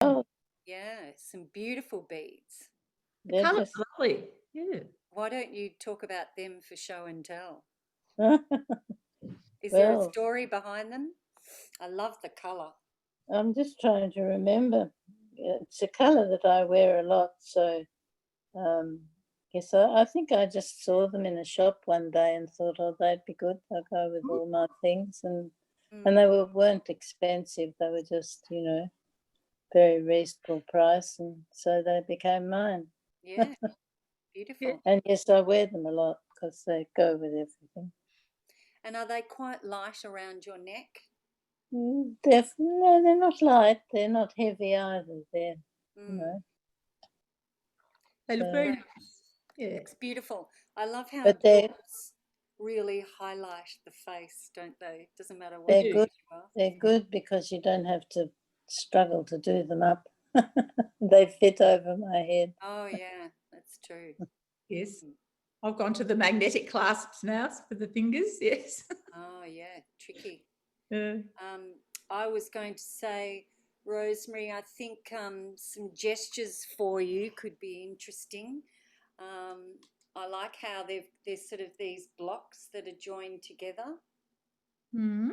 Oh, Yeah, some beautiful beads. The they're colour's just lovely. Yeah. Why don't you talk about them for show and tell? Is there a well, story behind them? I love the colour. I'm just trying to remember. It's a colour that I wear a lot, so yes, I think I just saw them in a shop one day and thought, oh, they'd be good. They'll go with all my things, and they weren't expensive. They were just, very reasonable price, and so they became mine. Yeah, beautiful. And yes, I wear them a lot because they go with everything. And are they quite light around your neck? No, they're not light. They're not heavy either. They're, They look very nice. Yeah. It's beautiful. I love how But they're doors really highlight the face, don't they? Doesn't matter what they're age good. you are. They're good because you don't have to struggle to do them up. They fit over my head. Oh yeah, that's true. Yes. I've gone to the magnetic clasps now for the fingers. Yes. Oh yeah, tricky. Yeah. I was going to say, Rosemary, I think some gestures for you could be interesting. I like how there's sort of these blocks that are joined together, Mm-hmm.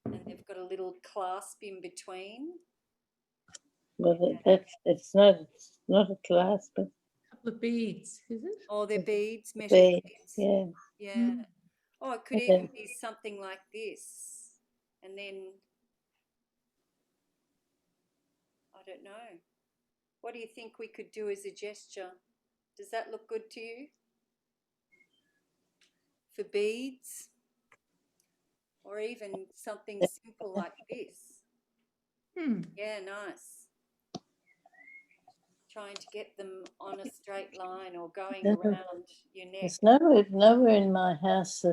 and they've got a little clasp in between. Well, it's not a clasp, but A couple of beads, is it? Oh, they're beads, metal beads. Yeah. Yeah. Oh, it could Yeah. even be something like this. And then, I don't know. What do you think we could do as a gesture? Does that look good to you? For beads? Or even something simple like this? Yeah, nice. Trying to get them on a straight line or going around your neck. There's nowhere in my house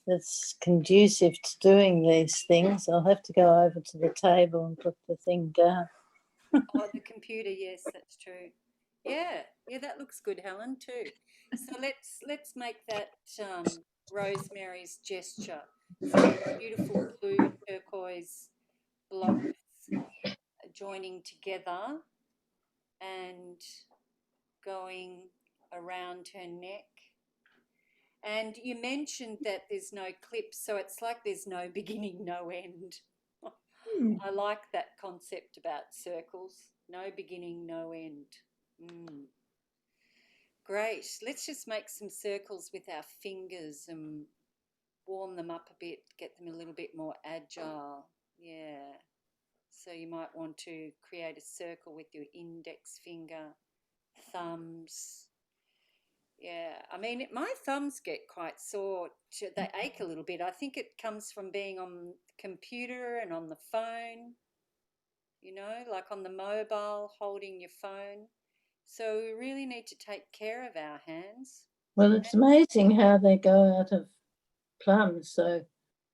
that's conducive to doing these things. I'll have to go over to the table and put the thing down. Oh, the computer, yes, that's true. Yeah, that looks good, Helen, too. So let's make that Rosemary's gesture. So beautiful blue turquoise blocks joining together and going around her neck. And you mentioned that there's no clips, so it's like there's no beginning, no end. I like that concept about circles. No beginning, no end. Great. Let's just make some circles with our fingers and warm them up a bit, get them a little bit more agile. Yeah. So you might want to create a circle with your index finger, thumbs. Yeah, I mean, my thumbs get quite sore. They ache a little bit. I think it comes from being on the computer and on the phone, like on the mobile, holding your phone. So we really need to take care of our hands. Well, it's amazing how they go out of plumb so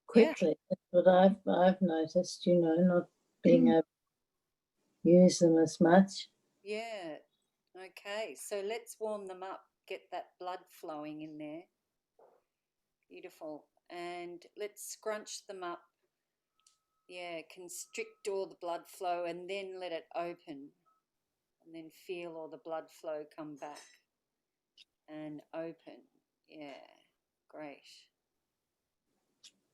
quickly. Yeah. That's what I've noticed, not being able to use them as much. Yeah. Okay, so let's warm them up, get that blood flowing in there. Beautiful. And let's scrunch them up. Yeah, constrict all the blood flow and then let it open. And then feel all the blood flow come back and open. Yeah, great.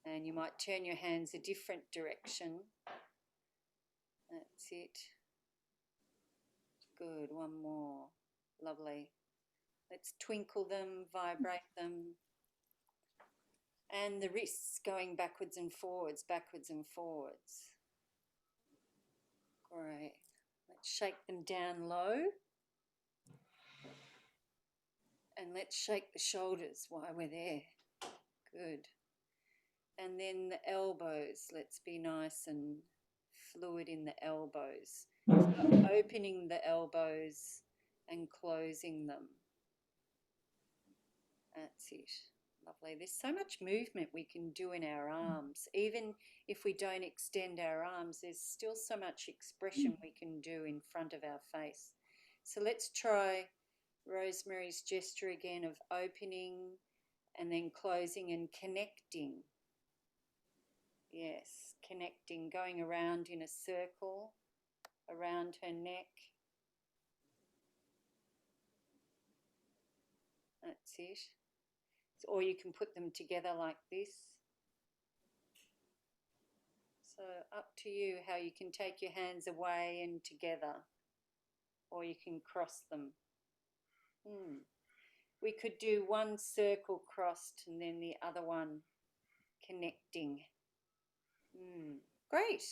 And you might turn your hands a different direction. That's it. Good, one more. Lovely. Let's twinkle them, vibrate them. And the wrists going backwards and forwards, backwards and forwards. Great. Let's shake them down low. And let's shake the shoulders while we're there. Good. And then the elbows. Let's be nice and fluid in the elbows. So opening the elbows and closing them. That's it. Lovely. There's so much movement we can do in our arms. Even if we don't extend our arms, there's still so much expression we can do in front of our face. So let's try Rosemary's gesture again of opening and then closing and connecting. Yes, connecting, going around in a circle. around her neck. That's it. Or you can put them together like this. So up to you how you can take your hands away and together, or you can cross them. We could do one circle crossed and then the other one connecting. Great.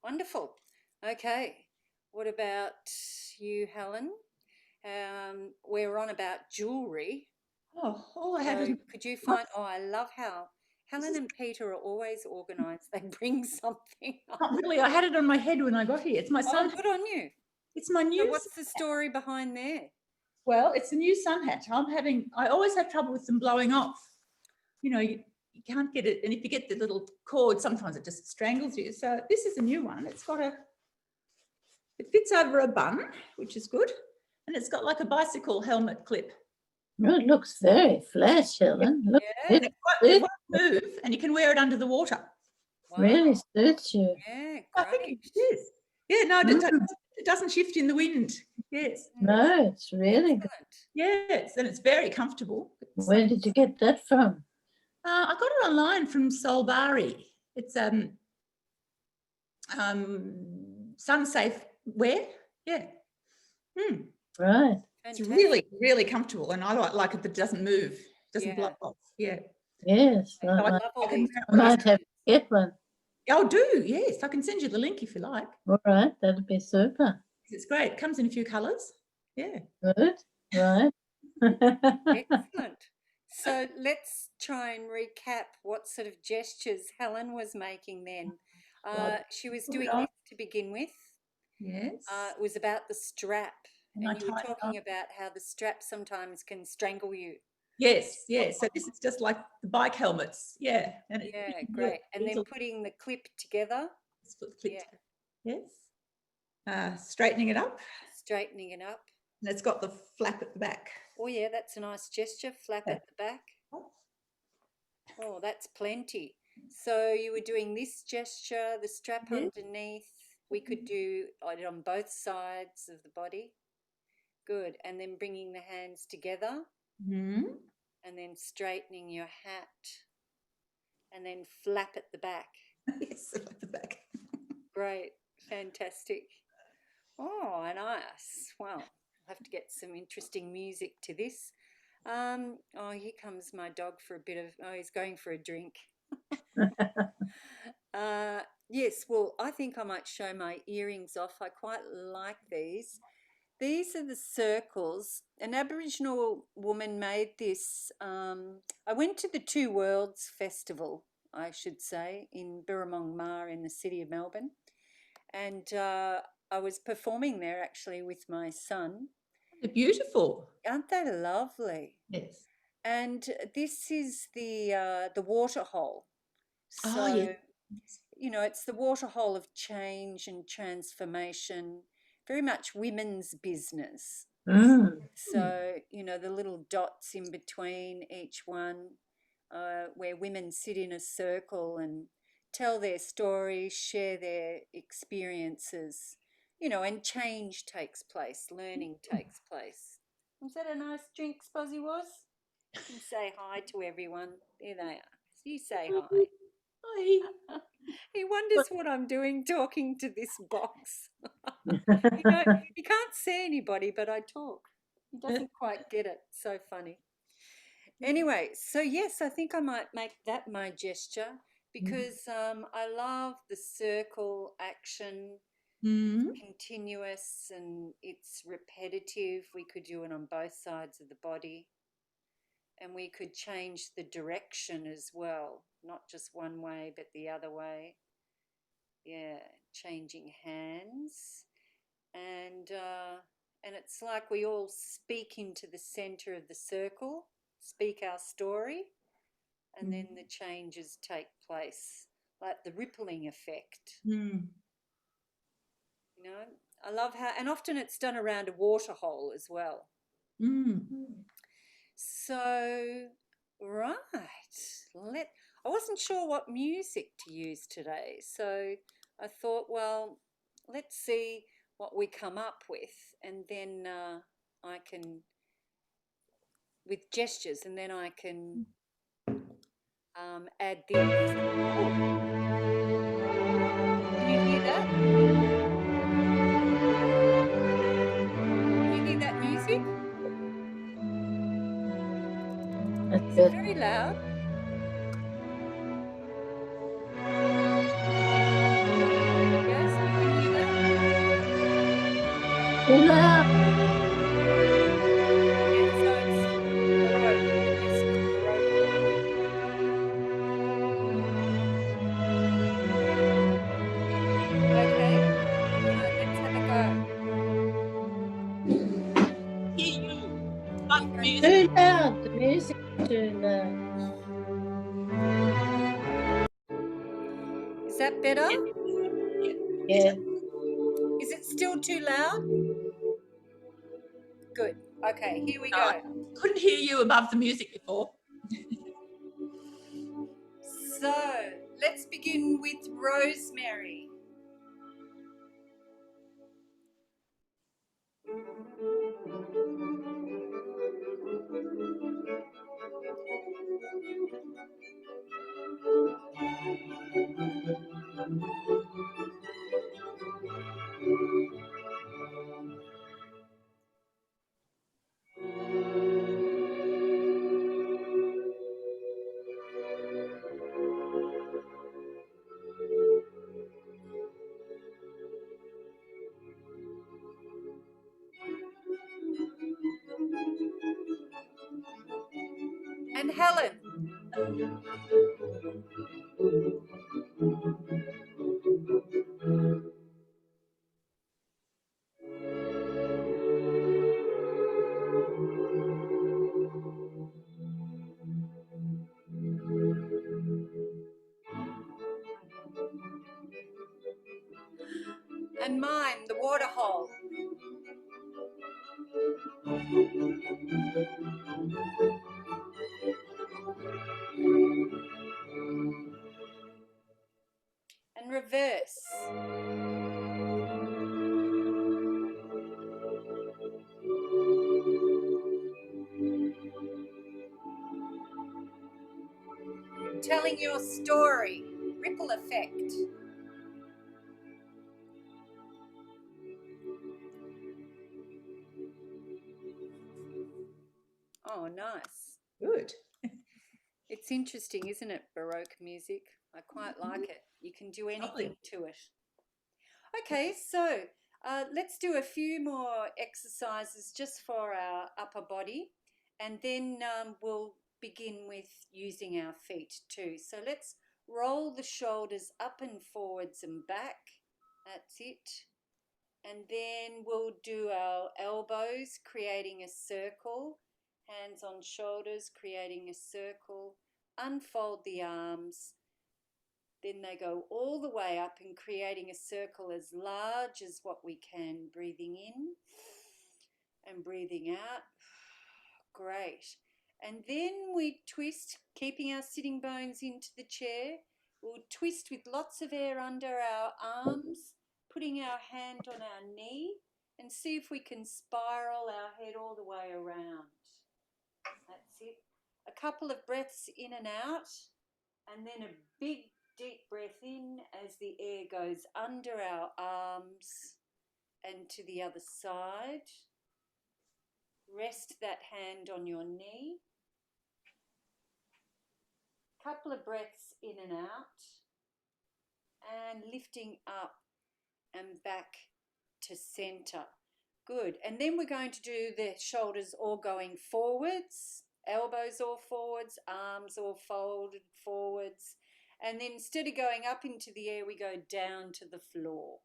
Wonderful. Okay. What about you, Helen? We're on about jewellery. Oh, all I had So was could you find, I love how Helen and Peter are always organised. They bring something up. not really. I had it on my head when I got here. It's my sun. Oh, good on you. It's my new. So what's the story behind there? Well, it's a new sun hat. I always have trouble with them blowing off. You know, you can't get it. And if you get the little cord, sometimes it just strangles you. So this is a new one. It fits over a bun, which is good. And it's got like a bicycle helmet clip. Oh, it looks very flash, Helen. Look, Yeah. it It won't move, and you can wear it under the water. Wow. really suits you. Yeah, I think great. it is. Yeah, no, it doesn't shift in the wind. Yes. No, it's really good. Excellent. Yes, and it's very comfortable. Where did you get that from? I got it online from Solbari. It's sun safe wear. Yeah. Right. It's Fantastic. really, really comfortable, and I like it that it doesn't move, doesn't blow off. Yeah. Yes. I I love all these. might have to get one. Oh, do, yes. I can send you the link if you like. All right. That'd be super. It's great. It comes in a few colours. Yeah. Good. Right. Excellent. So let's try and recap what sort of gestures Helen was making then. She was doing this to begin with. Yes. It was about the strap. And And you were I tied it talking up. about how the strap sometimes can strangle you. Yes, yes. So this is just like the bike helmets. Yeah. And Yeah, great. And then putting the clip together. Yeah. Yes. Straightening it up. Straightening it up. And it's got the flap at the back. Oh, yeah, that's a nice gesture. Flap at the back. Oh, that's plenty. So you were doing this gesture, the strap underneath. We could do it on both sides of the body. Good. And then bringing the hands together. And then straightening your hat. And then flap at the back. Yes, at the back. Great. Fantastic. Oh, nice. Well, I'll have to get some interesting music to this. Oh, here comes my dog for a bit of, he's going for a drink. Yes, well, I think I might show my earrings off. I quite like these. These are the circles. An Aboriginal woman made this. I went to the Two Worlds Festival, I should say, in Birramong Maar in the city of Melbourne. And I was performing there actually with my son. They're beautiful. Aren't they lovely? Yes. And this is the water hole. So, yeah. you know, it's the water hole of change and transformation, very much women's business. So, you know, the little dots in between each one, where women sit in a circle and tell their stories, share their experiences, you know, and change takes place, learning takes place. Was that a nice drink, Spozzy was? You say hi to everyone. There they are. You say hi. Hi. He wonders what I'm doing talking to this box. You know, he can't see anybody, but I talk. He doesn't quite get it. So funny. Anyway, so yes, I think I might make that my gesture because I love the circle action. It's continuous and it's repetitive. We could do it on both sides of the body. And we could change the direction as well, not just one way, but the other way. Yeah, changing hands. And it's like we all speak into the centre of the circle, speak our story, and then the changes take place, like the rippling effect. You know, I love how, and often it's done around a water hole as well. So, right, I wasn't sure what music to use today, so I thought, well, let's see what we come up with, and then I can, with gestures, and then I can add this. Oh. Can you hear that? Can you hear that music? That's Is it good. very loud? Yes, you can hear that? Too loud. Yes, so it's Baroque, the best of Baroque music. Okay, so let's have a go. Hear you. But We're going music. Too loud. The music too loud. Is that better? Yeah. Is it still too loud? Good. Okay, here we No, go. I couldn't hear you above the music before. So let's begin with Rosemary. And Helen. And mine, the water hole. And reverse. Telling your story. Ripple effect. Oh, nice. Good. It's interesting, isn't it, Baroque music? I quite like it. You can do anything to it. Okay, so let's do a few more exercises just for our upper body, and then we'll begin with using our feet too. So let's roll the shoulders up and forwards and back. That's it. And then we'll do our elbows, creating a circle, hands on shoulders, creating a circle, unfold the arms. Then they go all the way up and creating a circle as large as what we can, breathing in and breathing out. Great. And then we twist, keeping our sitting bones into the chair. We'll twist with lots of air under our arms, putting our hand on our knee, and see if we can spiral our head all the way around. That's it. A couple of breaths in and out, and then a big deep breath in as the air goes under our arms and to the other side. Rest that hand on your knee. Couple of breaths in and out, and lifting up and back to center. Good. And then we're going to do the shoulders all going forwards, elbows all forwards, arms all folded forwards. And then instead of going up into the air, we go down to the floor.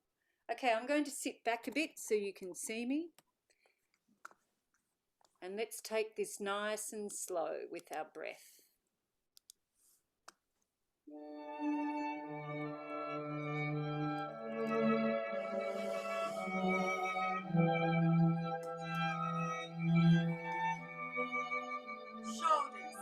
Okay, I'm going to sit back a bit so you can see me. And let's take this nice and slow with our breath. Shoulders.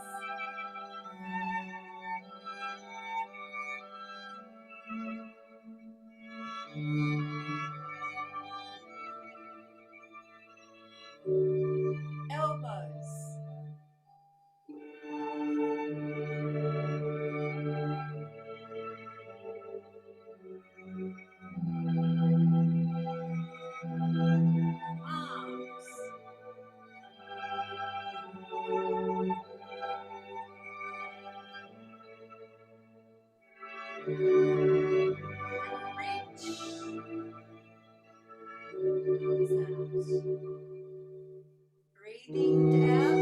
Breathing out.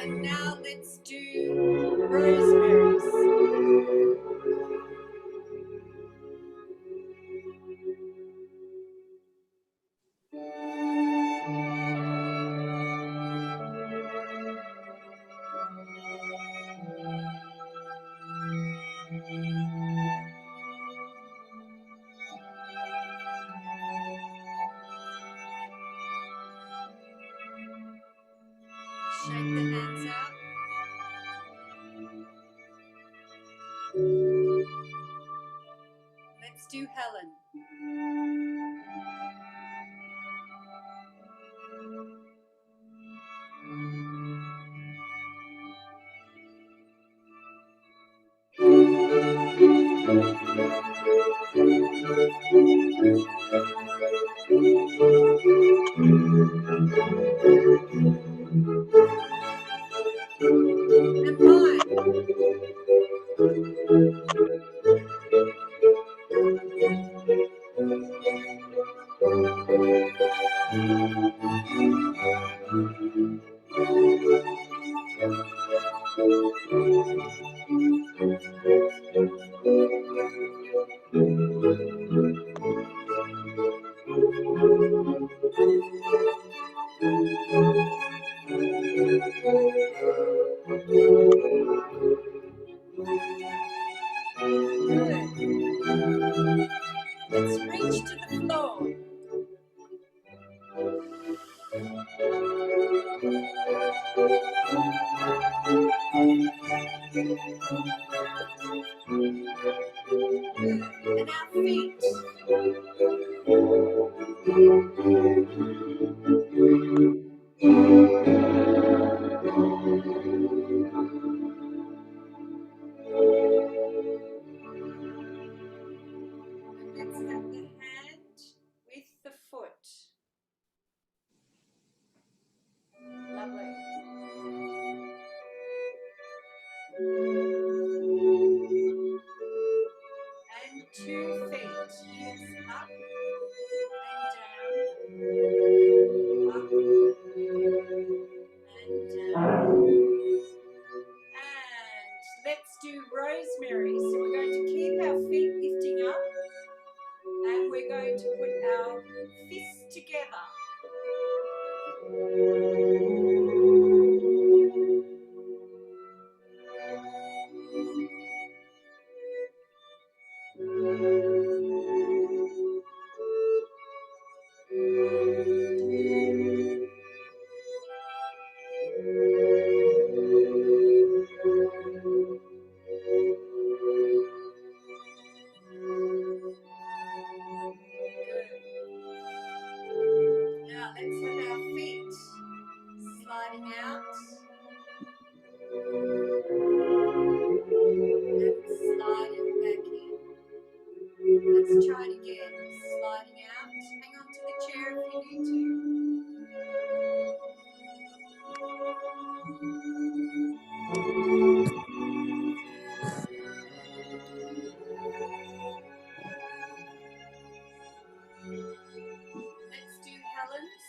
And now let's do rosemary's. Shake the hands out. Let's do Helen. And mine. Let's reach to the floor. And our feet. Let's have the hand with the foot. Lovely. And 2 feet. Yes, up and down. And let's do rosemary. So we're going to keep our feet lifting up and we're going to put our fists together. Now let's have our feet sliding out and sliding back in. Let's try it again. Sliding out. Hang on to the chair if you need to. Let's do Helen's.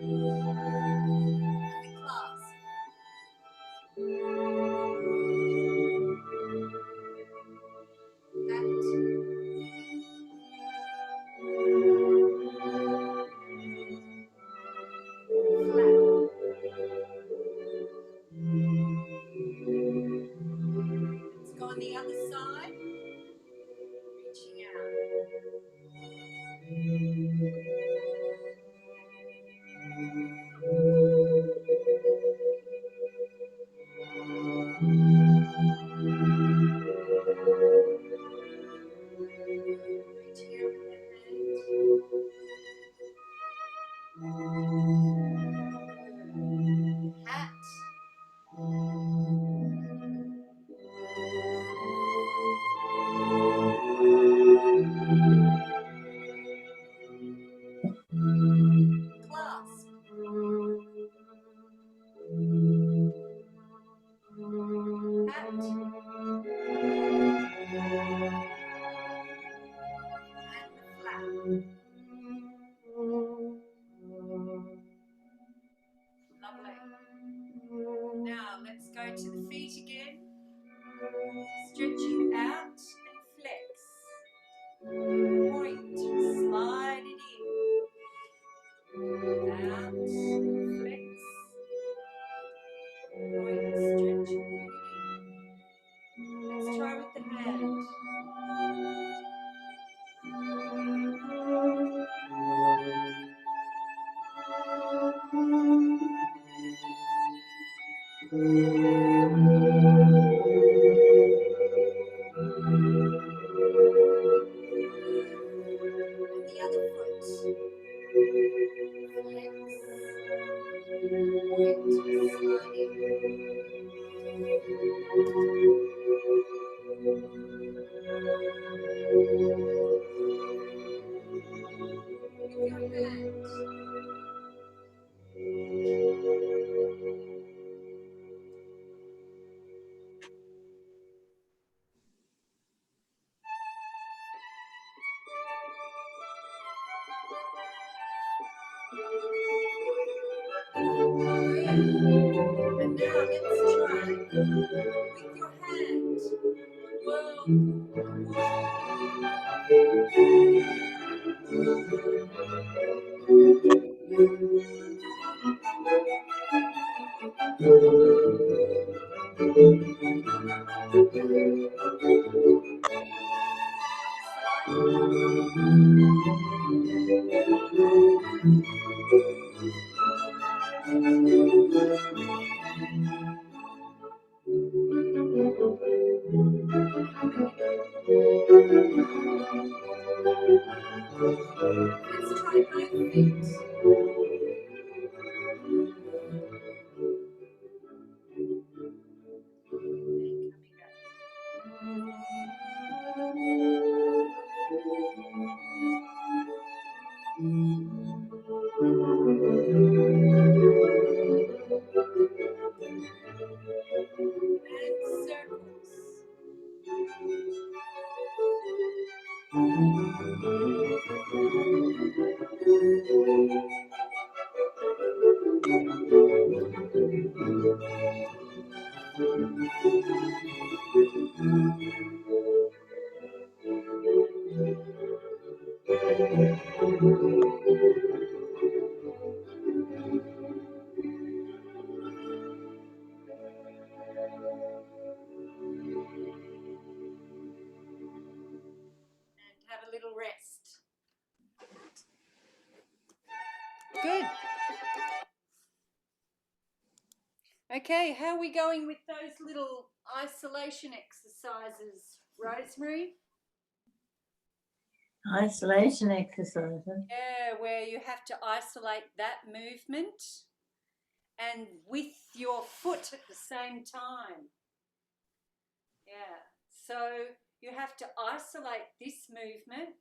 And the clasp. That. Flat. Let's go on the other side. Reaching out. Reaching out with the hand. Lovely. Now let's go to the feet again. Stretching out and flex. Point, slide it in. Out, flex. Point, stretch, bring it in. Let's try with the hand. And the other foot. Flex. Point, slide in. With your hand. And now let's try with your hand the Let's try both feet. And circles. And have a little rest. Good. Okay, how are we going with those little isolation exercises, Rosemary? Isolation exercises. Yeah, where you have to isolate that movement and with your foot at the same time. Yeah, so you have to isolate this movement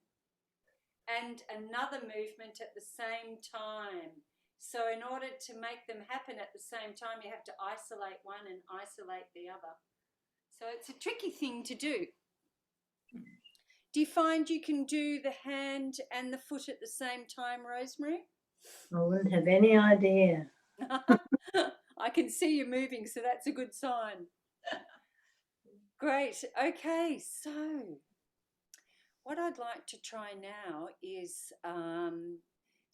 and another movement at the same time. So in order to make them happen at the same time, you have to isolate one and isolate the other. So it's a tricky thing to do. Do you find you can do the hand and the foot at the same time, Rosemary? I wouldn't have any idea. I can see you moving, so that's a good sign. Great. Okay, so what I'd like to try now is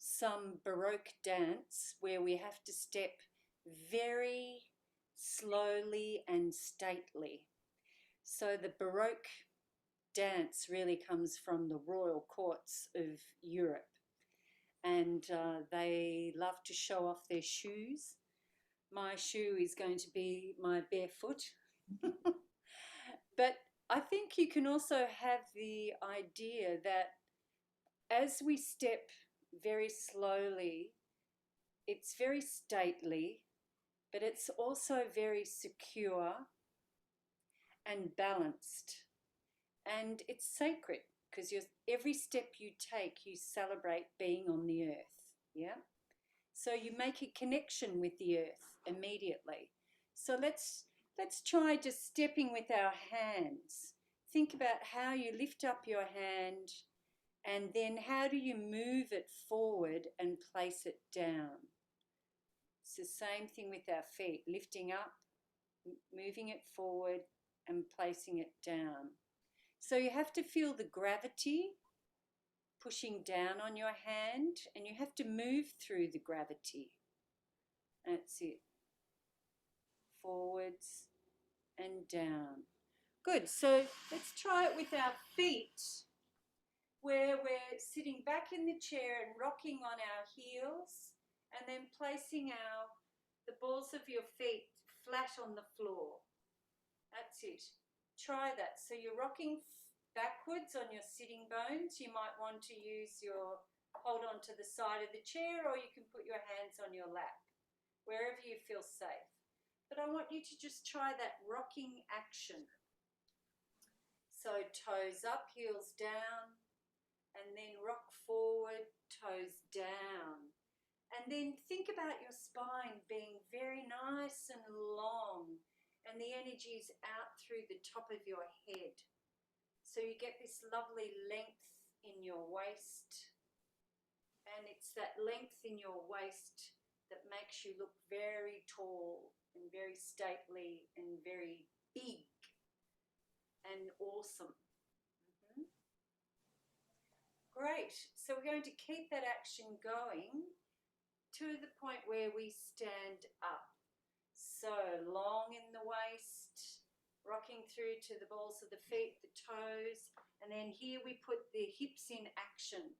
some Baroque dance where we have to step very slowly and stately. So the Baroque dance really comes from the royal courts of Europe, and they love to show off their shoes. My shoe is going to be my bare foot. But I think you can also have the idea that as we step very slowly, it's very stately, but it's also very secure and balanced. And it's sacred because every step you take, you celebrate being on the earth. Yeah. So you make a connection with the earth immediately. So let's try just stepping with our hands. Think about how you lift up your hand And then how do you move it forward and place it down? It's the same thing with our feet, lifting up, moving it forward and placing it down. So you have to feel the gravity pushing down on your hand, and you have to move through the gravity. That's it. Forwards and down. Good. So let's try it with our feet, where we're sitting back in the chair and rocking on our heels, and then placing the balls of your feet flat on the floor. That's it. Try that. So you're rocking backwards on your sitting bones. You might want to hold on to the side of the chair, or you can put your hands on your lap, wherever you feel safe. But I want you to just try that rocking action. So toes up, heels down, and then rock forward, toes down. And then think about your spine being very nice and long, and the energy's out through the top of your head. So you get this lovely length in your waist, and it's that length in your waist that makes you look very tall and very stately and very big and awesome. Great. So we're going to keep that action going to the point where we stand up. So long in the waist, rocking through to the balls of the feet, the toes, and then here we put the hips in action.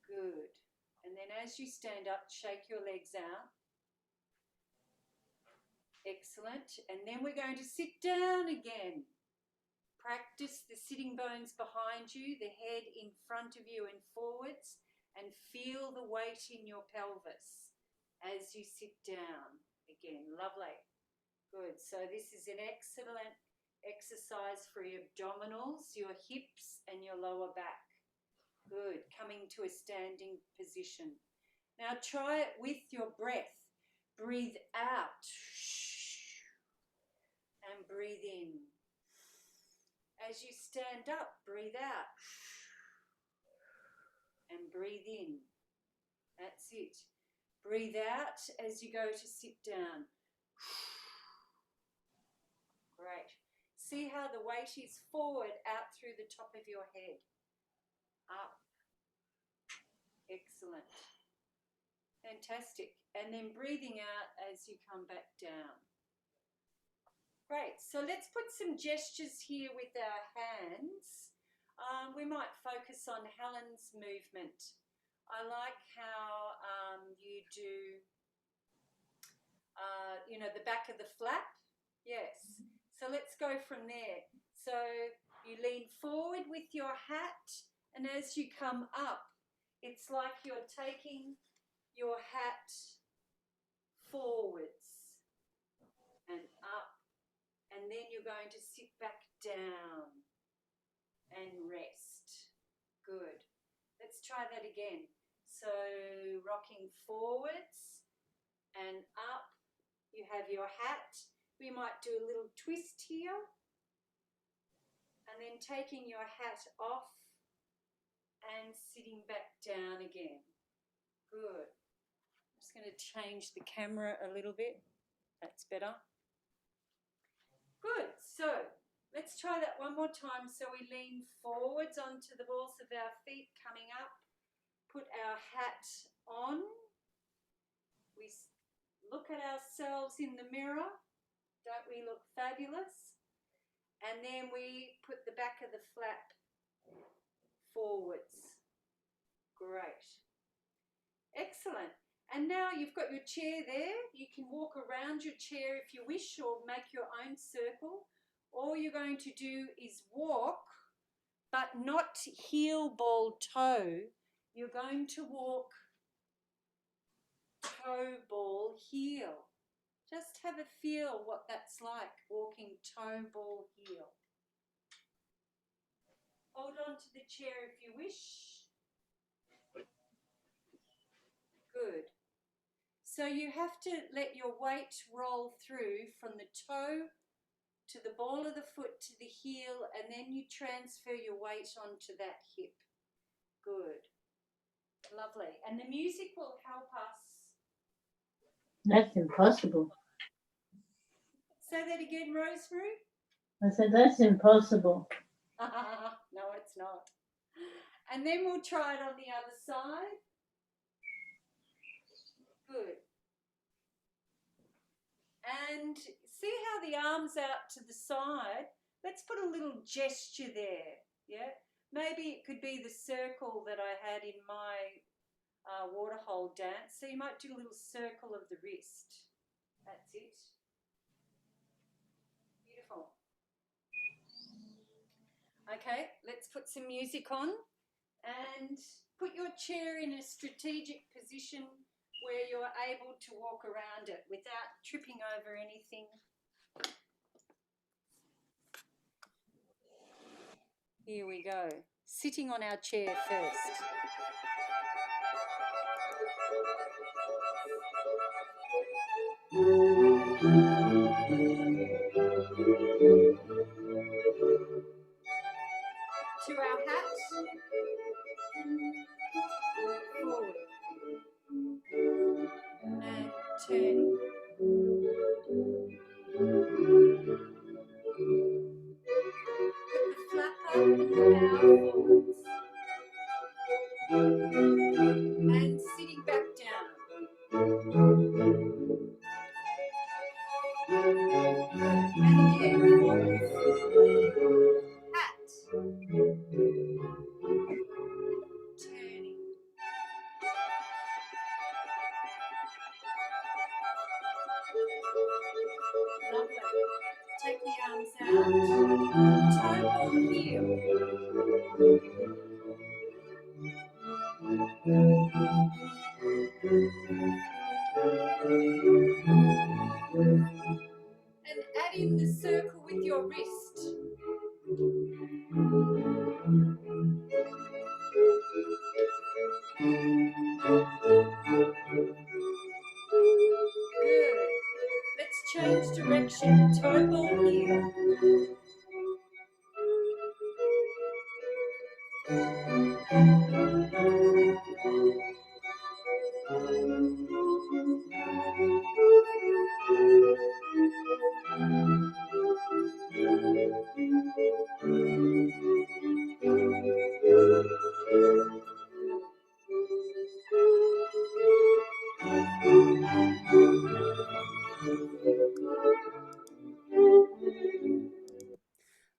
Good. And then as you stand up, shake your legs out. Excellent. And then we're going to sit down again. Practice the sitting bones behind you, the head in front of you and forwards, and feel the weight in your pelvis as you sit down. Again, lovely. Good. So this is an excellent exercise for your abdominals, your hips and your lower back. Good. Coming to a standing position. Now try it with your breath. Breathe out and breathe in. As you stand up, breathe out and breathe in. That's it. Breathe out as you go to sit down. Great. See how the weight is forward out through the top of your head. Up. Excellent. Fantastic. And then breathing out as you come back down. Great. So let's put some gestures here with our hands. We might focus on Helen's movement. I like how you do, the back of the flap. Yes. So let's go from there. So you lean forward with your hat, and as you come up, it's like you're taking your hat forwards and up, and then you're going to sit back down and rest. Good. Let's try that again. So rocking forwards and up, you have your hat. We might do a little twist here, and then taking your hat off and sitting back down again. Good. I'm just going to change the camera a little bit. That's better. Good. So let's try that one more time. So we lean forwards onto the balls of our feet, coming up. Put our hat on. We look at ourselves in the mirror. Don't we look fabulous? And then we put the back of the flap forwards. Great. Excellent. And now you've got your chair there. You can walk around your chair if you wish, or make your own circle. All you're going to do is walk, but not heel, ball, toe. You're going to walk toe, ball, heel. Just have a feel what that's like, walking toe, ball, heel. Hold on to the chair if you wish. Good. So you have to let your weight roll through from the toe to the ball of the foot to the heel, and then you transfer your weight onto that hip. Lovely. And the music will help us. That's impossible. Say that again, Rosemary. I said, that's impossible. No, it's not. And then we'll try it on the other side. Good. And see how the arm's out to the side? Let's put a little gesture there, yeah? Maybe it could be the circle that I had in my waterhole dance. So you might do a little circle of the wrist. That's it. Beautiful. Okay, let's put some music on and put your chair in a strategic position where you're able to walk around it without tripping over anything. Here we go. Sitting on our chair first. To our hat. Forward. And turning. Put the flap up and the bow forwards. And sitting back down. And again, forwards. Hat. Turning. Lovely. Take the arms out. Toe ball heel. And add in the circle with your wrist. Good. Let's change direction. Toe ball heel.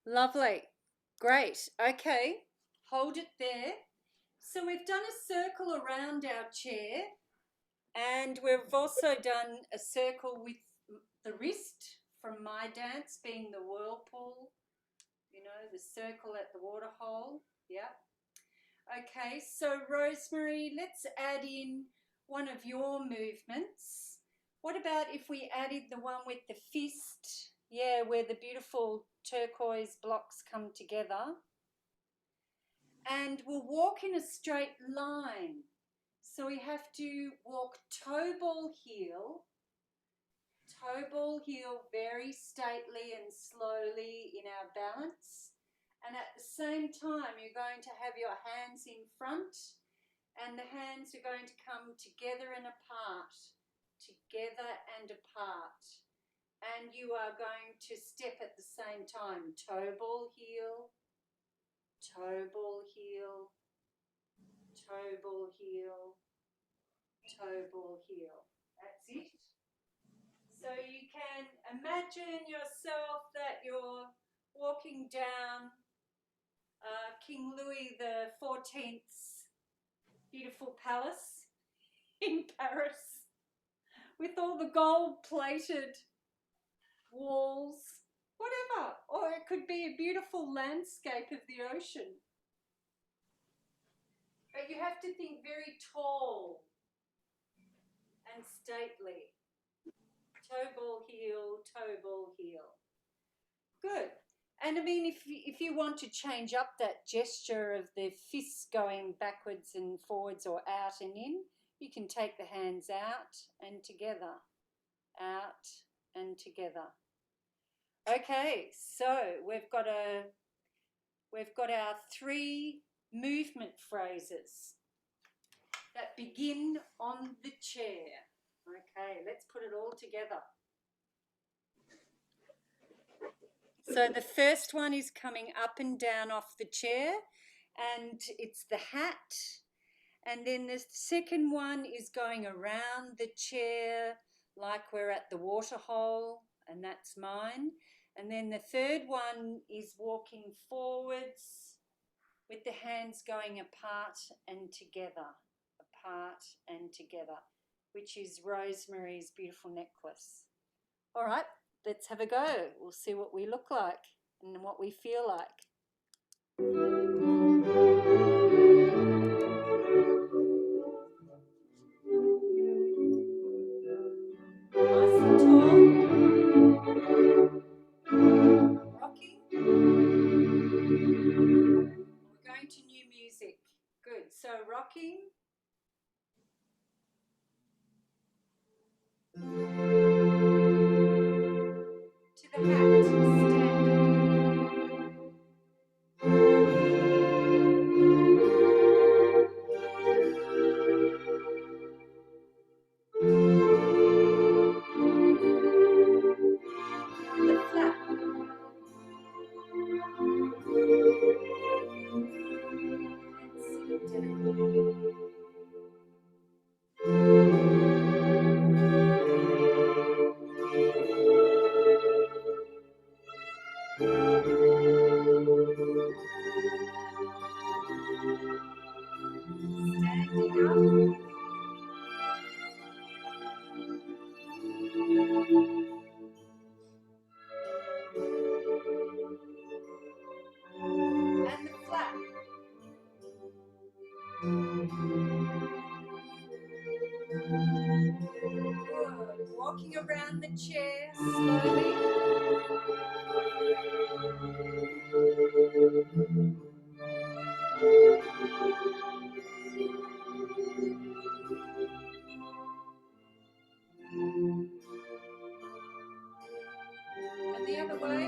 Lovely. Great. Okay. Hold it there. So we've done a circle around our chair and we've also done a circle with the wrist from my dance being the whirlpool, you know, the circle at the waterhole. Yeah. Okay. So Rosemary, let's add in one of your movements. What about if we added the one with the fist? Yeah, where the beautiful turquoise blocks come together. And we'll walk in a straight line. So we have to walk toe ball heel very stately and slowly in our balance. And at the same time, you're going to have your hands in front and the hands are going to come together and apart, together and apart. And you are going to step at the same time, toe ball heel, toe ball heel, toe ball heel, toe ball heel. That's it. So you can imagine yourself that you're walking down King Louis XIV's beautiful palace in Paris with all the gold-plated walls, whatever. Or it could be a beautiful landscape of the ocean. But you have to think very tall and stately. Toe ball heel, toe ball heel. Good. And I mean, if you want to change up that gesture of the fists going backwards and forwards or out and in, you can take the hands out and together, out and together. Okay, so we've got our 3 movement phrases. that begin on the chair. Okay, let's put it all together. So the first one is coming up and down off the chair, and it's the hat. And then the second one is going around the chair like we're at the water hole, and that's mine. And then the third one is walking forwards with the hands going apart and together, which is Rosemary's beautiful necklace. All right, let's have a go. We'll see what we look like and what we feel like. Nice and tall. Rocking. We're going to new music. Good. So rocking. To the hat, standing. The flap. And sitting down. Standing up. And the flap. Good. Walking around the chair slowly. And the other way.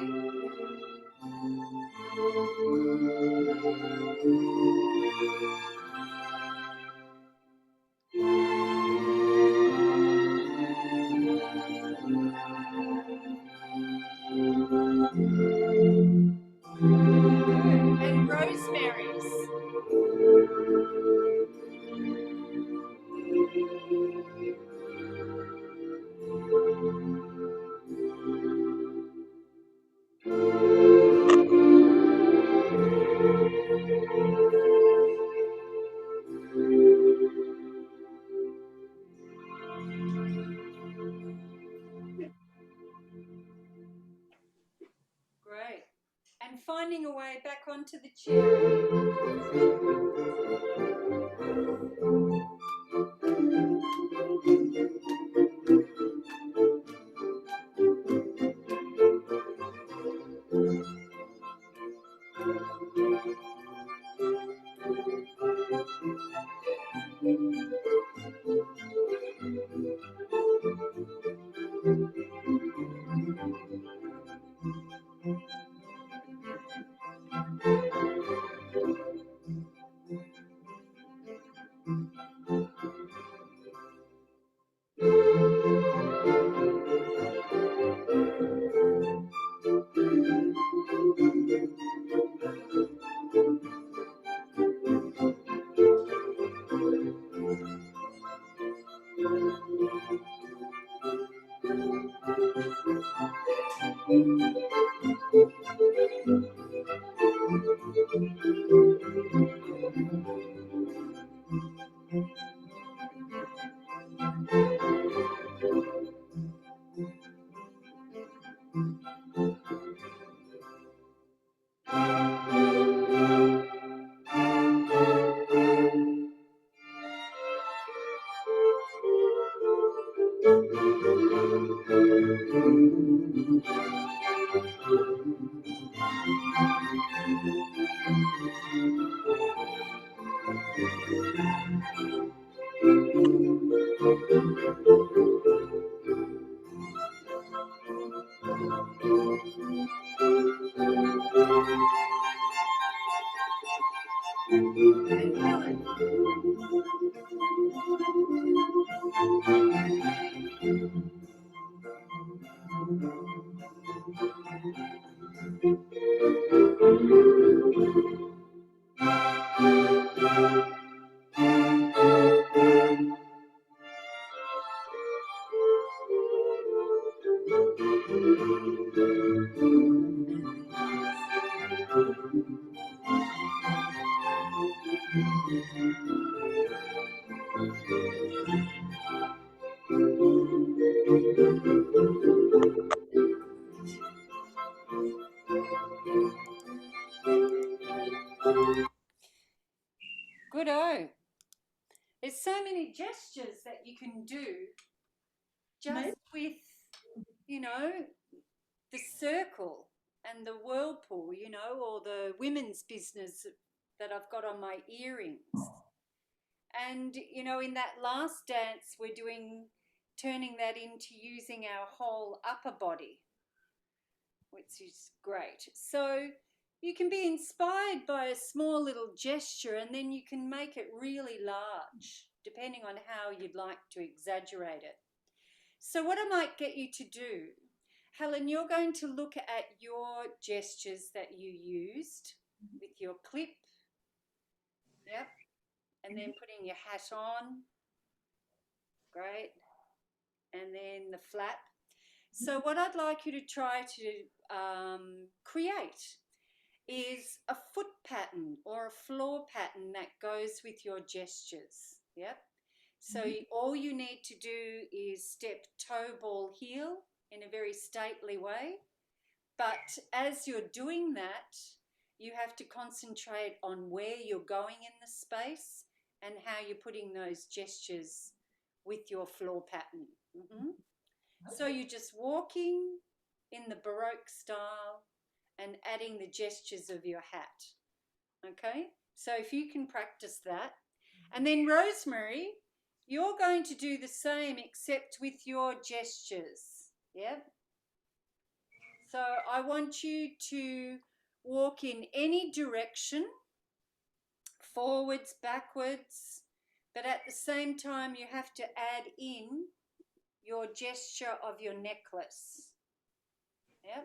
And Rosemary's. Great. And finding a way back onto the chair again. And Helen. Good-o. There's so many gestures that you can do just with, you know, the circle and the whirlpool, you know, or the women's business that I've got on my earrings. And, you know, in that last dance, we're turning that into using our whole upper body, which is great. So you can be inspired by a small little gesture, and then you can make it really large, depending on how you'd like to exaggerate it. So what I might get you to do, Helen, you're going to look at your gestures that you used with your clip. Yep. And then putting your hat on. Great. And then the flap. So what I'd like you to try to create is a foot pattern or a floor pattern that goes with your gestures. Yep. So all you need to do is step toe, ball, heel in a very stately way. But as you're doing that, you have to concentrate on where you're going in the space and how you're putting those gestures with your floor pattern. So you're just walking in the Baroque style and adding the gestures of your hat. Okay, so if you can practice that. And then Rosemary, you're going to do the same except with your gestures. Yeah. So I want you to walk in any direction, forwards, backwards, but at the same time you have to add in your gesture of your necklace. Yeah.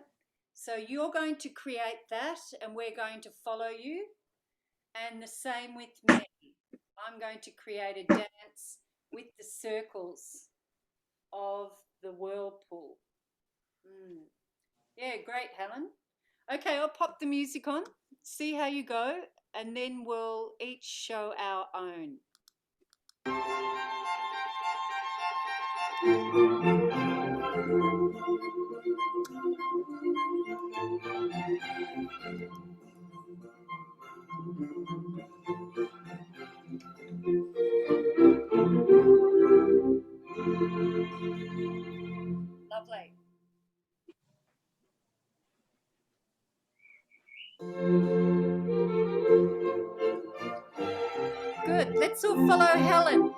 So you're going to create that and we're going to follow you. And the same with me. I'm going to create a dance with the circles of the whirlpool. Yeah, great, Helen. Okay, I'll pop the music on, see how you go, and then we'll each show our own. Lovely. Good. Let's all follow Helen.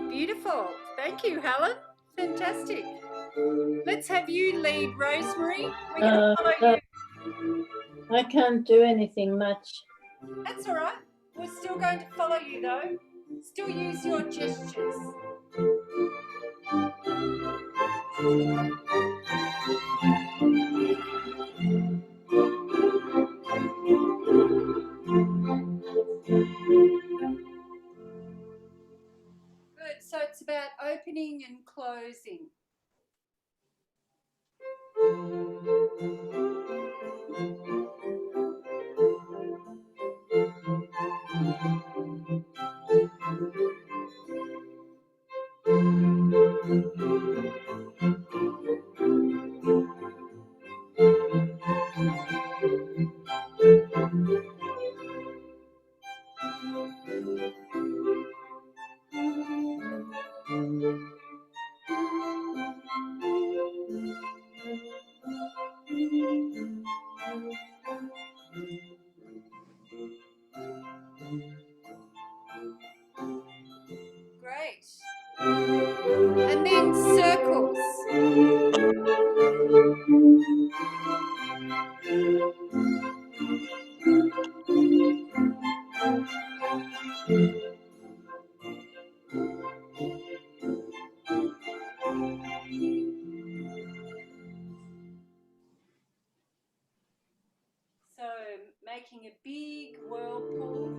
Beautiful. Thank you, Helen. Fantastic. Let's have you lead, Rosemary. We're going to follow you. I can't do anything much. That's all right. We're still going to follow you, though. Still use your gestures. about opening and closing. Great. And then circles. So making a big whirlpool.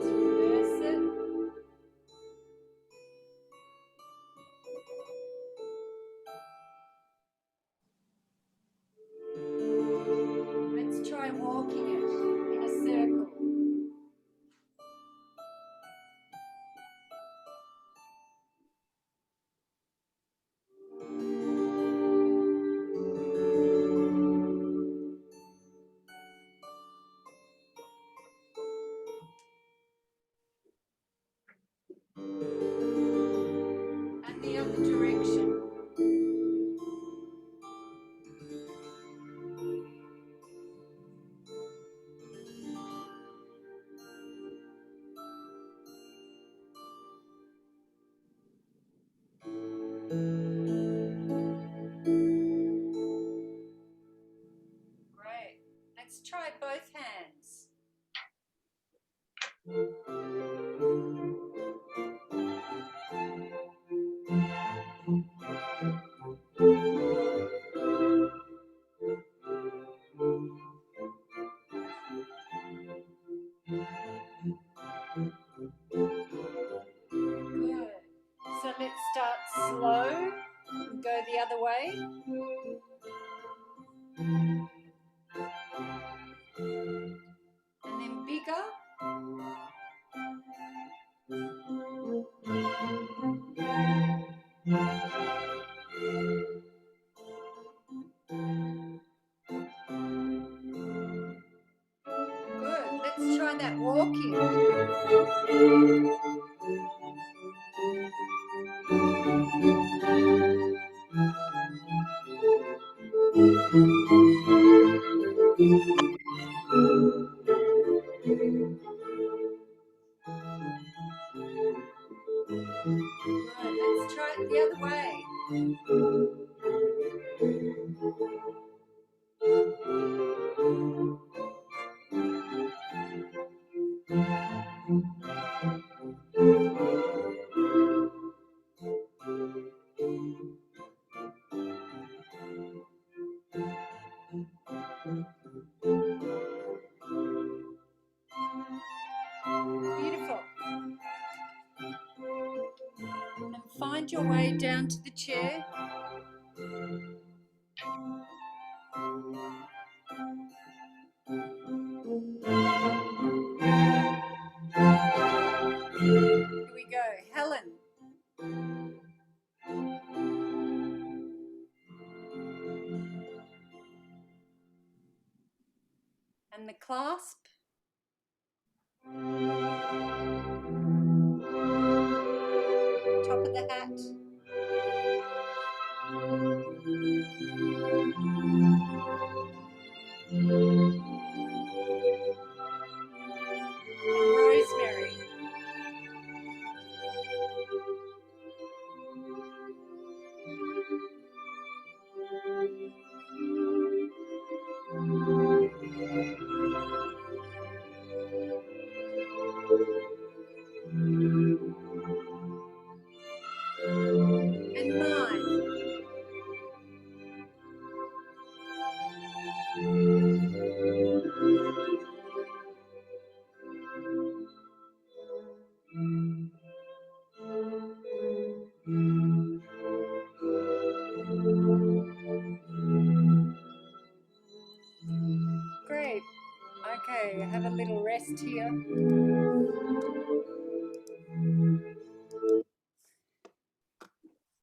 Reverse it. Let's try walking it in a circle. And the other direction. Great. Let's try both hands. Good. So let's start slow and go the other way. And then bigger. Good. Let's try that walking. Good. Let's try it the other way. Beautiful. And find your way down to the chair. Here we go. Helen. And the clasp. Top of the hat. And rosemary. a little rest here.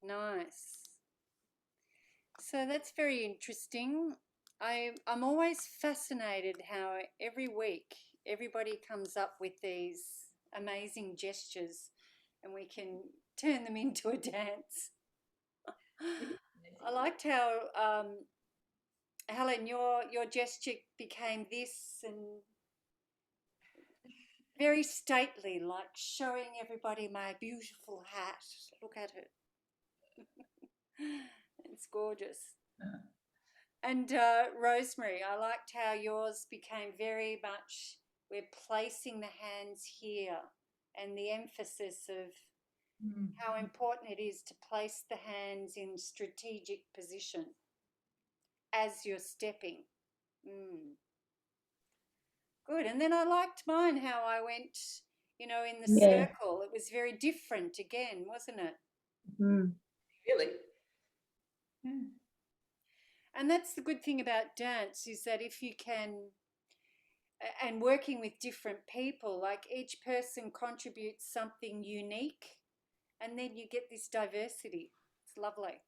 Nice. So that's very interesting. I'm always fascinated how every week everybody comes up with these amazing gestures and we can turn them into a dance. I liked how Helen, your gesture became this and very stately, like showing everybody my beautiful hat. Look at it. It's gorgeous. And Rosemary, I liked how yours became very much, we're placing the hands here and the emphasis of how important it is to place the hands in strategic position as you're stepping. Good. And then I liked mine, how I went, you know, in the circle. It was very different again, wasn't it? Really? Yeah. And that's the good thing about dance, is that if you can, and working with different people, like each person contributes something unique, and then you get this diversity. It's lovely.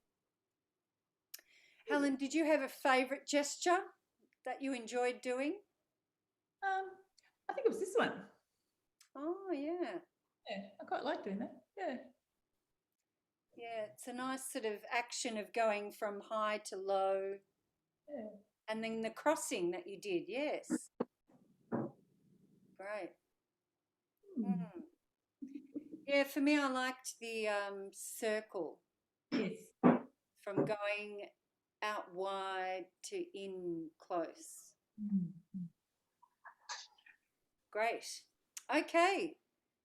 Helen, did you have a favourite gesture that you enjoyed doing? I think it was this one. Oh, yeah. Yeah, I quite like doing that. Yeah. Yeah, it's a nice sort of action of going from high to low. Yeah. And then the crossing that you did, yes. Great. Yeah, for me, I liked the circle. Yes. From going out wide to in close. Great. Okay.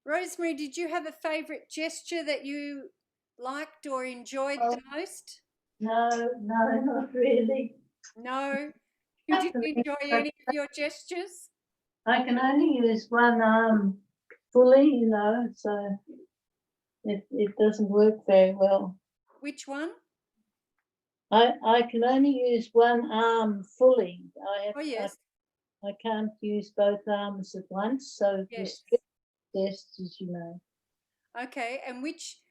Rosemary, did you have a favourite gesture that you liked or enjoyed the most? No, not really. No? You didn't enjoy any of your gestures? I can only use one arm fully, you know, so it doesn't work very well. Which one? I can only use one arm fully. Oh, yes. I can't use both arms at once, so Yes. gestures, you know. Okay, and which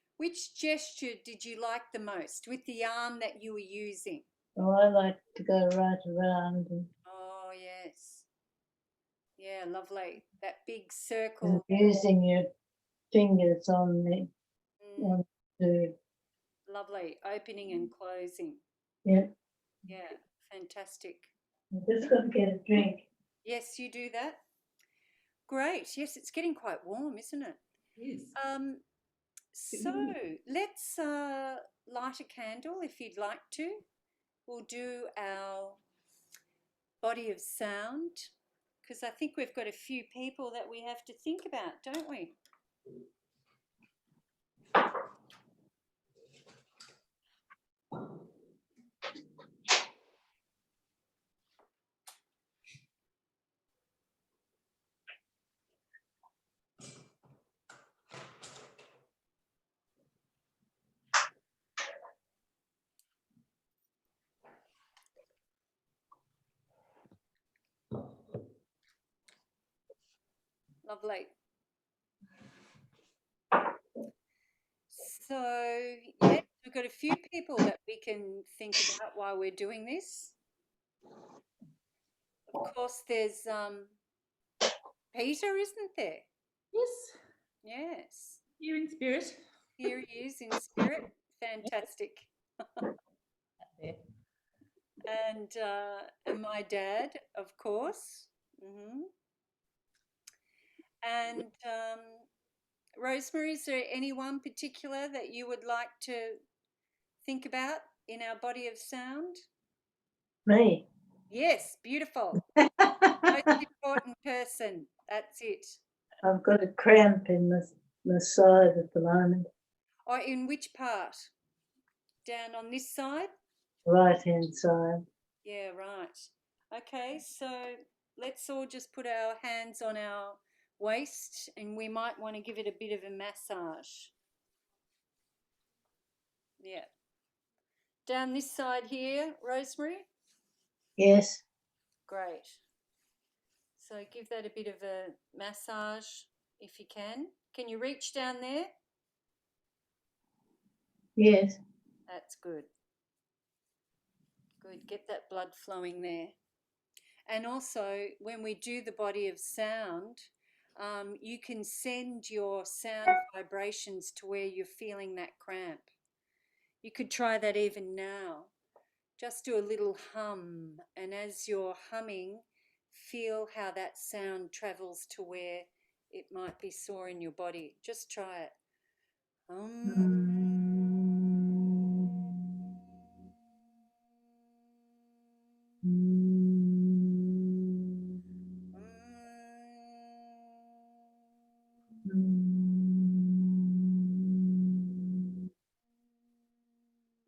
gesture did you like the most with the arm that you were using? Oh, I like to go right around and Oh, yes. Yeah, lovely. That big circle. using your fingers on the Lovely. Opening and closing. yeah. Yeah, fantastic. I just got to get a drink. Yes, you do that. Great. Yes, it's getting quite warm, isn't it? Yes. So let's light a candle if you'd like to. We'll do our body of sound, because I think we've got a few people that we have to think about, don't we? Lovely. So, yes, we've got a few people that we can think about while we're doing this. Of course, there's Peter, isn't there? Yes. Yes. You in spirit. Here he is in spirit. Fantastic. There. And my dad, of course. And Rosemary, is there anyone particular that you would like to think about in our body of sound? Me. Yes, beautiful. Most important person. That's it. I've got a cramp in the side at the moment. Or in which part? Down on this side? Right-hand side. Yeah, right. Okay, so let's all just put our hands on our waist and we might want to give it a bit of a massage. Yeah. Down this side here, Rosemary? Yes. Great. So give that a bit of a massage if you can. Can you reach down there? Yes. That's good. Good. Get that blood flowing there. And also, when we do the body of sound, you can send your sound vibrations to where you're feeling that cramp. You could try that even now. Just do a little hum, and as you're humming, feel how that sound travels to where it might be sore in your body. Just try it.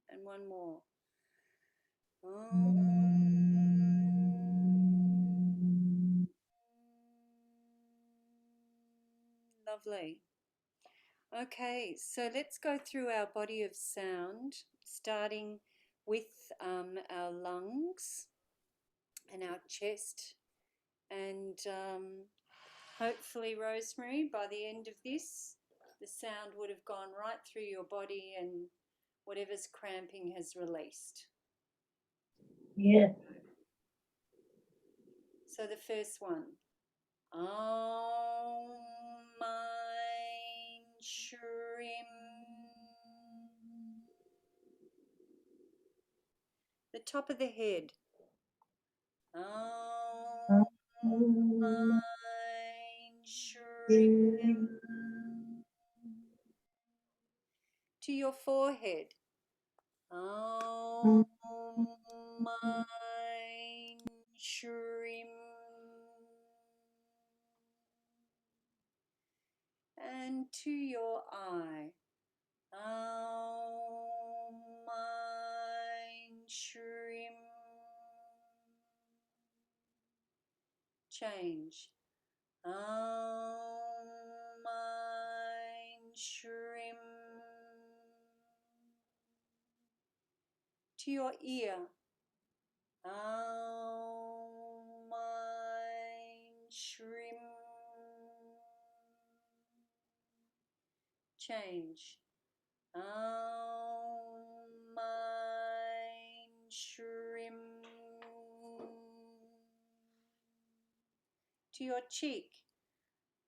And one more. Lovely. Okay, so let's go through our body of sound, starting with our lungs and our chest. And hopefully, Rosemary, by the end of this, the sound would have gone right through your body and whatever's cramping has released. Yeah. So the first one. Om Mein Shrim. The top of the head. Om Mein Shrim. To your forehead. Om Mein Shrim. And to your eye. Om Mein Shrim. Change. Om Mein Shrim. To your ear. Om Mein Shrim. Change. Om Mein Shrim. To your cheek.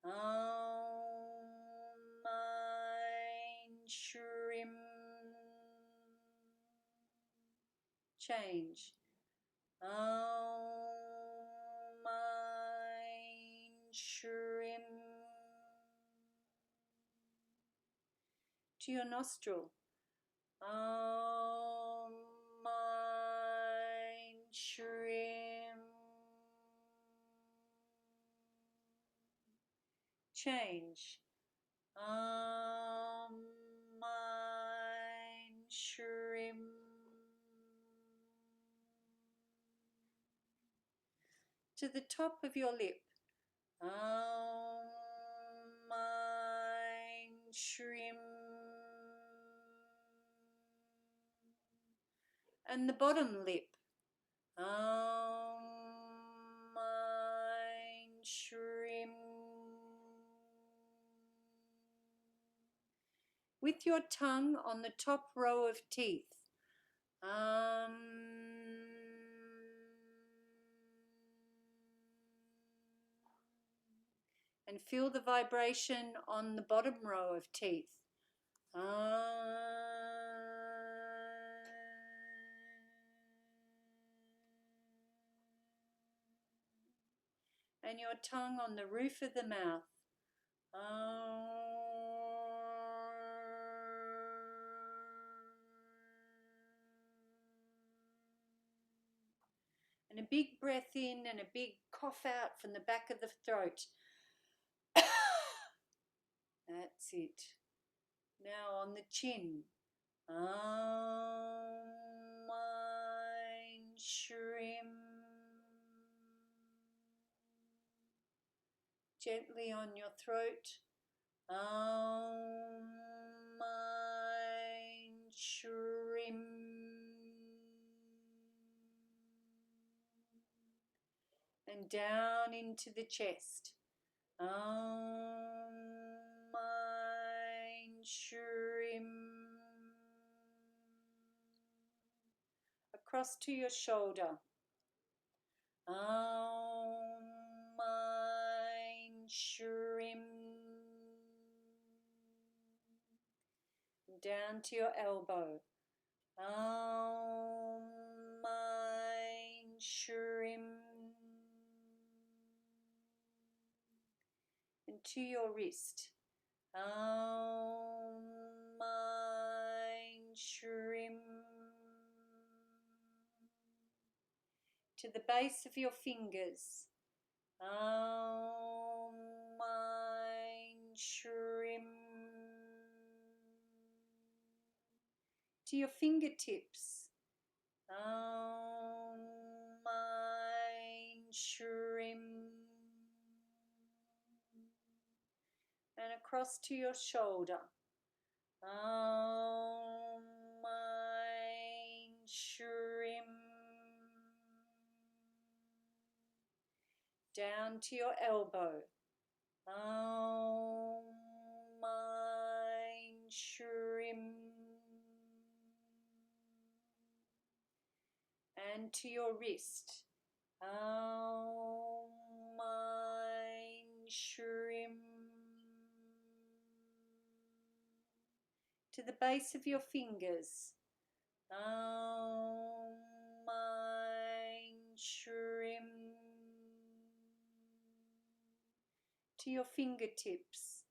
Om Mein Shrim. Change. Om Mein Shrim. To your nostril. Om Mein Shrim. Change. Om Mein Shrim. To the top of your lip. Om Mein Shrim. And the bottom lip. Om Mein Shrim. With your tongue on the top row of teeth. And feel the vibration on the bottom row of teeth. And your tongue on the roof of the mouth. And a big breath in and a big cough out from the back of the throat. That's it. Now on the chin. Om Mein Shrim. Gently on your throat. Om Mein Shrim. And and down into the chest. Mind Shrim. Across to your shoulder. Mind Shrim. Down to your elbow. Mind Shrim. And to your wrist. Mind Shrim. To the base of your fingers. Mind Shrim. To your fingertips. Mind Shrim. And across to your shoulder. Mind Shrim. Down to your elbow. Mind Shrim. And to your wrist. Mind Shrim. To the base of your fingers. Mind Shrim. To your fingertips.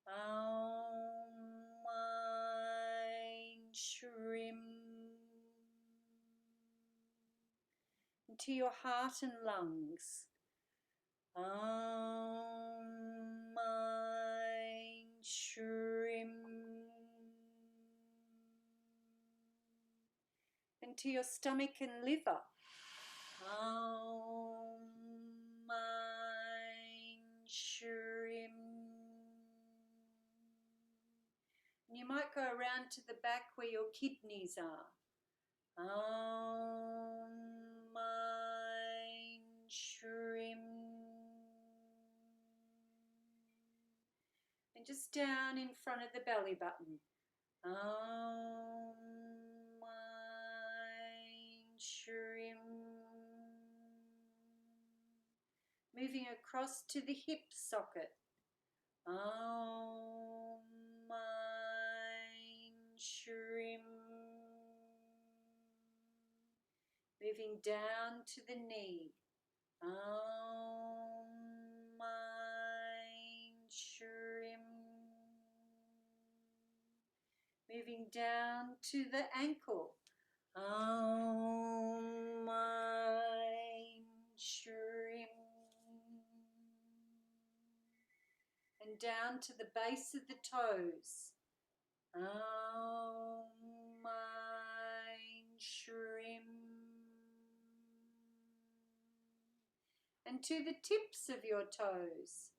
Mind Shrim. And to your heart and lungs. Mind Shrim. And to your stomach and liver. Mind Shrim. And you might go around to the back where your kidneys are. Mind Shrim. And just down in front of the belly button. Mind Shrim. Moving across to the hip socket. Mind Shrim. Moving down to the knee. Mind Shrim. Moving down to the ankle. Mind Shrim. And down to the base of the toes. Mind Shrim. And to the tips of your toes.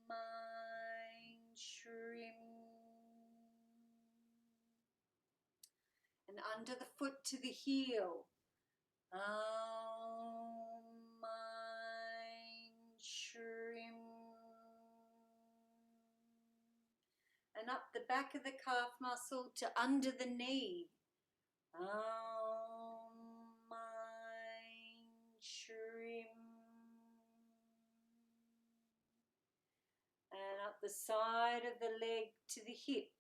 Mind Shrim. And under the foot to the heel. Mind Shrim. And up the back of the calf muscle to under the knee. Mind Shrim. And up the side of the leg to the hip.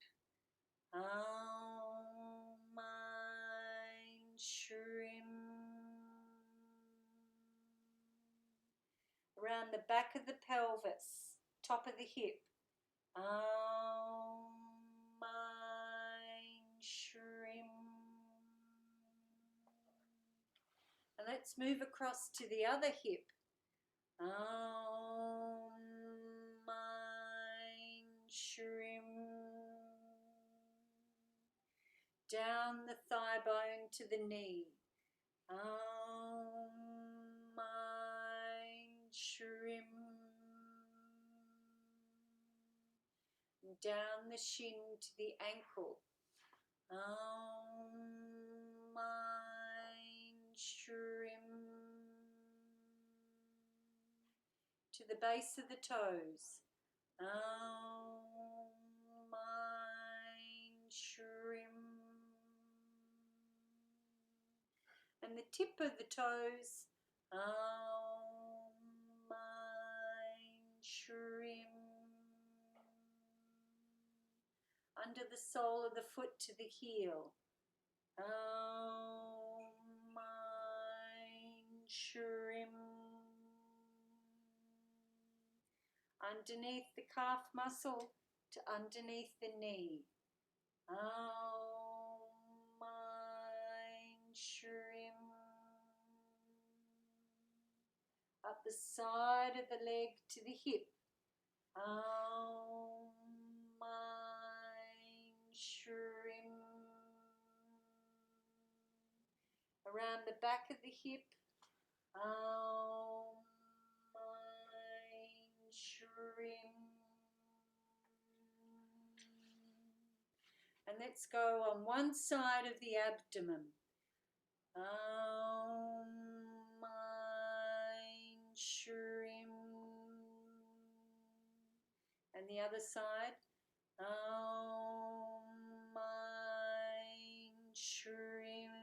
Mind Shrim. Around the back of the pelvis, top of the hip. Mind Shrim. And let's move across to the other hip. Mind Shrim. Down the thigh bone to the knee. Mind Shrim. Down the shin to the ankle. Mind Shrim. the base of the toes. Aum, mine, shrim. And the tip of the toes. Aum, mine, shrim. Under the sole of the foot to the heel. Aum, mine, shrim. Underneath the calf muscle to underneath the knee. Aum, mine, shrim. Up the side of the leg to the hip. Aum, mine, shrim. Around the back of the hip. Aum, mine, shrim. And let's go on one side of the abdomen. Aum, mine, shrim. And the other side. Aum, mine, shrim.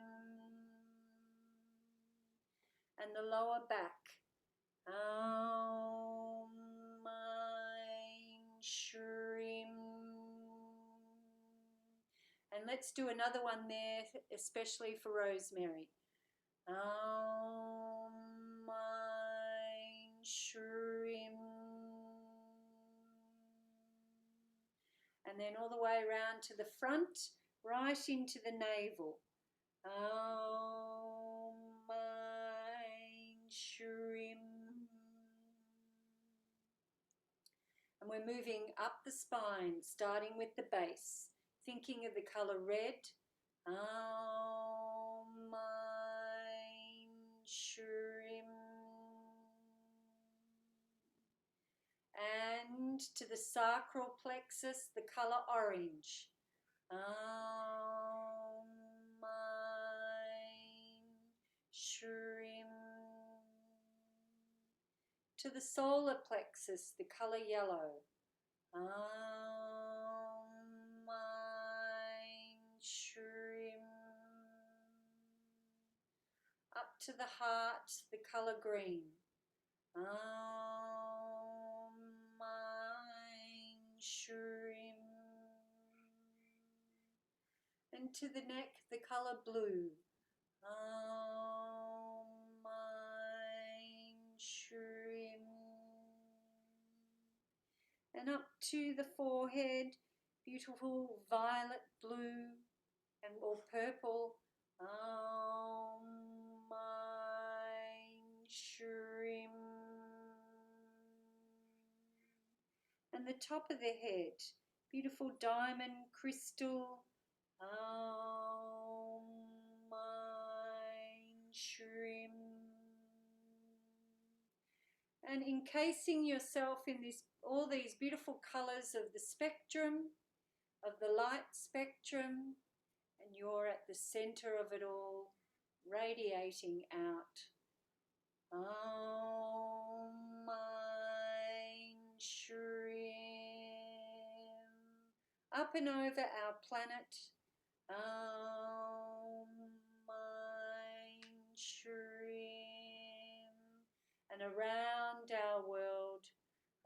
And the lower back. Aum, mine, shrim. And let's do another one there, especially for Rosemary. Aum, mine, shrim. And then all the way around to the front, right into the navel. Aum, mine, shrim. And we're moving up the spine, starting with the base, thinking of the colour red. Aum, mine, shrim. And to the sacral plexus, the colour orange. Aum, mine, shrim. To the solar plexus, the colour yellow. Aum, mine, shrim. Up to the heart, the colour green. Aum, mine, shrim. And to the neck, the colour blue. Aum, mine, shrim. And up to the forehead, beautiful violet blue and or purple. Aum, mine, shrim. And the top of the head, beautiful diamond crystal. Aum, mine, shrim. And encasing yourself in all these beautiful colours of the spectrum, of the light spectrum, and you're at the centre of it all, radiating out. Aum, mine, shrim. Up and over our planet. Aum, mine, shrim. And around our world.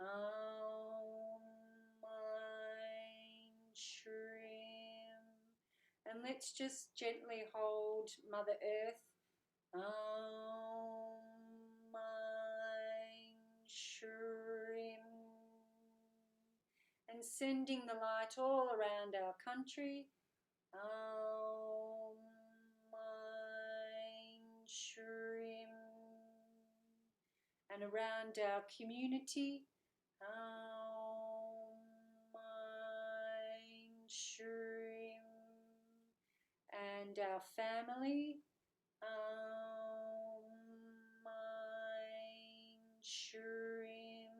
Aum, mine, shrim. And let's just gently hold Mother Earth. Aum, mine, shrim. And sending the light all around our country. Aum, mine, shrim. And around our community. Aum, mine, shrim. And our family. Aum, mine, shrim.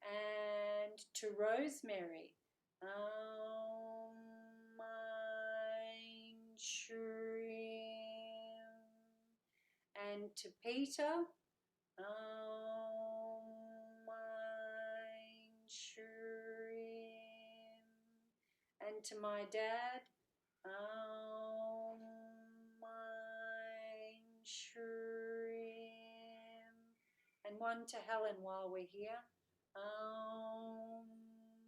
And to Rosemary. Aum, mine, shrim. And to Peter. Aum, to my dad. Aum mein Shrim. And one to Helen while we're here. Aum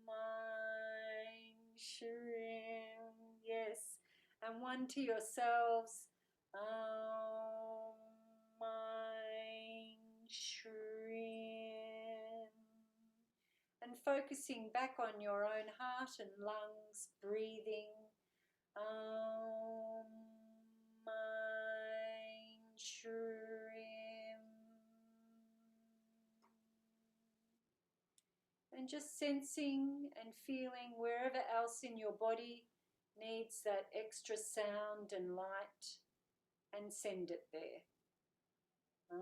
mein Shrim. Yes. And one to yourselves. Aum mein Shrim. And focusing back on your own heart and lungs, breathing. Aum mein Shrim. And just sensing and feeling wherever else in your body needs that extra sound and light, and send it there. Aum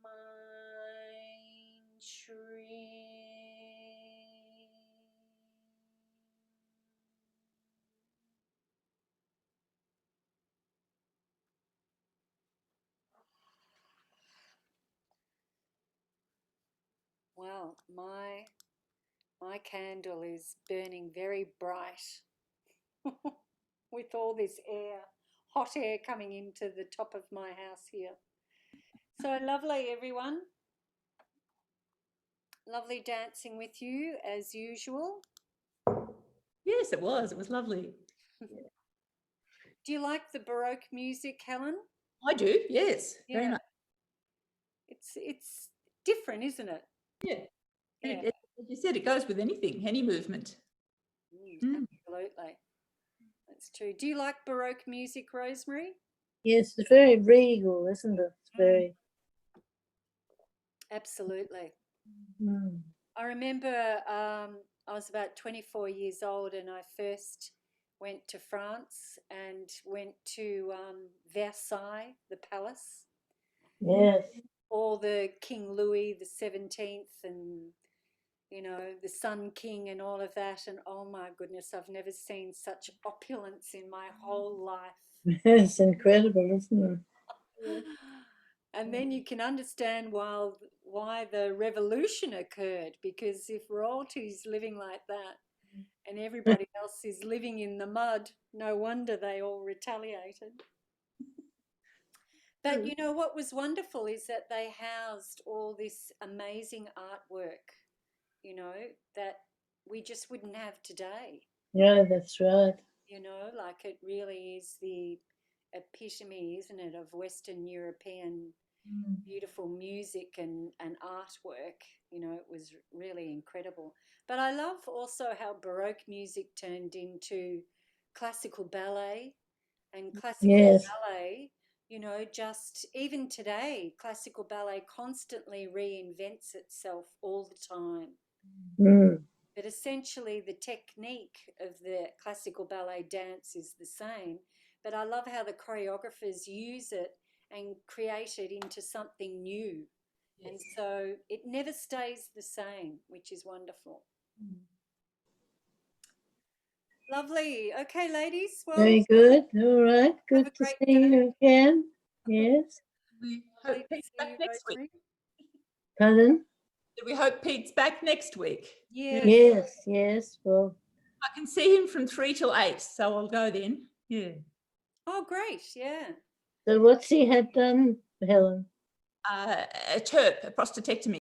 mein Shrim. Well, my candle is burning very bright with all this air, hot air coming into the top of my house here. So lovely, everyone. Lovely dancing with you as usual. Yes, it was. It was lovely. Do you like the Baroque music, Helen? I do, yes, very Yeah. much. It's different, isn't it? Yeah. Yeah. As you said, it goes with anything, any movement. Absolutely. That's true. Do you like Baroque music, Rosemary? Yes, it's very regal, isn't it? It's very. Absolutely. Mm. I remember I was about 24 years old and I first went to France and went to Versailles, the palace. Yes. All the King Louis the 17th and, you know, the Sun King and all of that. And oh my goodness, I've never seen such opulence in my whole life. It's incredible, isn't it? And then you can understand why the revolution occurred, because if royalty's living like that and everybody else is living in the mud, no wonder they all retaliated. But you know what was wonderful is that they housed all this amazing artwork, you know, that we just wouldn't have today. Yeah, that's right. You know, like it really is the epitome, isn't it, of Western European beautiful music and artwork. You know, it was really incredible. But I love also how Baroque music turned into classical ballet, and classical Yes. ballet, you know, just even today, classical ballet constantly reinvents itself all the time. Mm. But essentially the technique of the classical ballet dance is the same. But I love how the choreographers use it and create it into something new. Yes. And so it never stays the same, which is wonderful. Lovely. Okay, ladies. Well, very good. All right. Good to see you again. Yes. We hope Pete's back next week. Pardon? We hope Pete's back next week. Yes. Yes, yes. Well, I can see him from 3 till 8, so I'll go then. Yeah. Oh, great. Yeah. So what's he had done, Helen? A TURP, a prostatectomy.